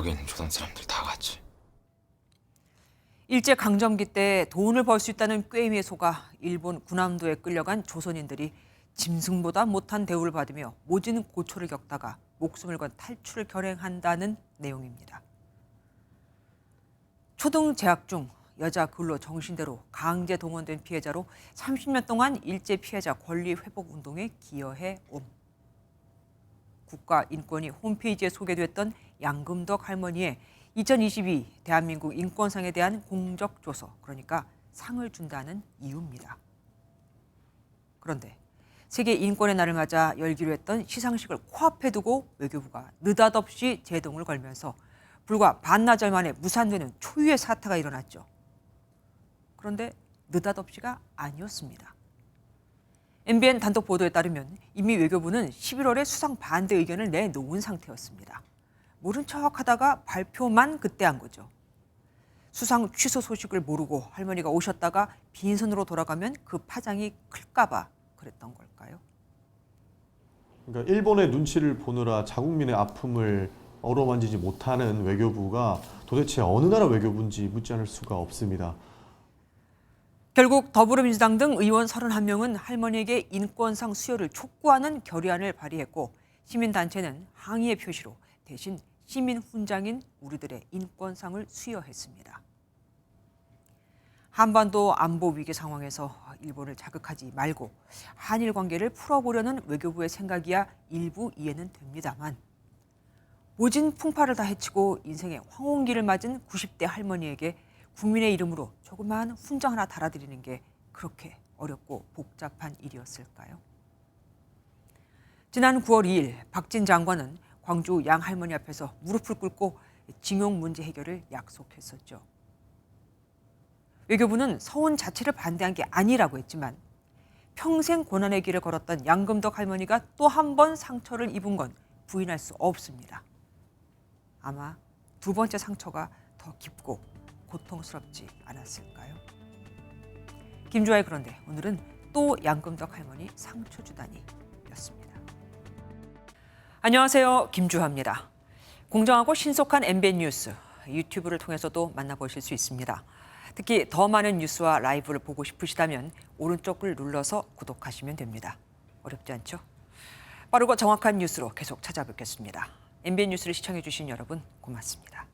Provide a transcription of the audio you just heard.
여긴 조선 사람들 다 같이. 일제강점기 때 돈을 벌 수 있다는 꾀임에 속아 일본 군함도에 끌려간 조선인들이 짐승보다 못한 대우를 받으며 모진 고초를 겪다가 목숨을 건 탈출을 결행한다는 내용입니다. 초등 재학 중 여자 근로 정신대로 강제 동원된 피해자로 30년 동안 일제 피해자 권리 회복 운동에 기여해 온 국가인권위 홈페이지에 소개됐던 양금덕 할머니의 2022 대한민국 인권상에 대한 공적조서, 그러니까 상을 준다는 이유입니다. 그런데 세계 인권의 날을 맞아 열기로 했던 시상식을 코앞에 두고 외교부가 느닷없이 제동을 걸면서 불과 반나절 만에 무산되는 초유의 사태가 일어났죠. 그런데 느닷없이가 아니었습니다. MBN 단독 보도에 따르면 이미 외교부는 11월에 수상 반대 의견을 내놓은 상태였습니다. 모른 척하다가 발표만 그때 한 거죠. 수상 취소 소식을 모르고 할머니가 오셨다가 빈손으로 돌아가면 그 파장이 클까 봐 그랬던 걸까요? 그러니까 일본의 눈치를 보느라 자국민의 아픔을 어루만지지 못하는 외교부가 도대체 어느 나라 외교부인지 묻지 않을 수가 없습니다. 결국 더불어민주당 등 의원 31명은 할머니에게 인권상 수여를 촉구하는 결의안을 발의했고, 시민단체는 항의의 표시로 대신 시민훈장인 우리들의 인권상을 수여했습니다. 한반도 안보 위기 상황에서 일본을 자극하지 말고 한일 관계를 풀어보려는 외교부의 생각이야 일부 이해는 됩니다만, 모진 풍파를 다 헤치고 인생의 황혼기를 맞은 90대 할머니에게 국민의 이름으로 조그마한 훈장 하나 달아드리는 게 그렇게 어렵고 복잡한 일이었을까요? 지난 9월 2일 박진 장관은 광주 양 할머니 앞에서 무릎을 꿇고 징용 문제 해결을 약속했었죠. 외교부는 서운 자체를 반대한 게 아니라고 했지만 평생 고난의 길을 걸었던 양금덕 할머니가 또 한 번 상처를 입은 건 부인할 수 없습니다. 아마 두 번째 상처가 더 깊고 고통스럽지 않았을까요? 김주아의 그런데 오늘은 또 양금덕 할머니 상처 주다니 였습니다. 안녕하세요. 김주아입니다. 공정하고 신속한 MBN 뉴스, 유튜브를 통해서도 만나보실 수 있습니다. 특히 더 많은 뉴스와 라이브를 보고 싶으시다면 오른쪽을 눌러서 구독하시면 됩니다. 어렵지 않죠? 빠르고 정확한 뉴스로 계속 찾아뵙겠습니다. MBN 뉴스를 시청해 주신 여러분 고맙습니다.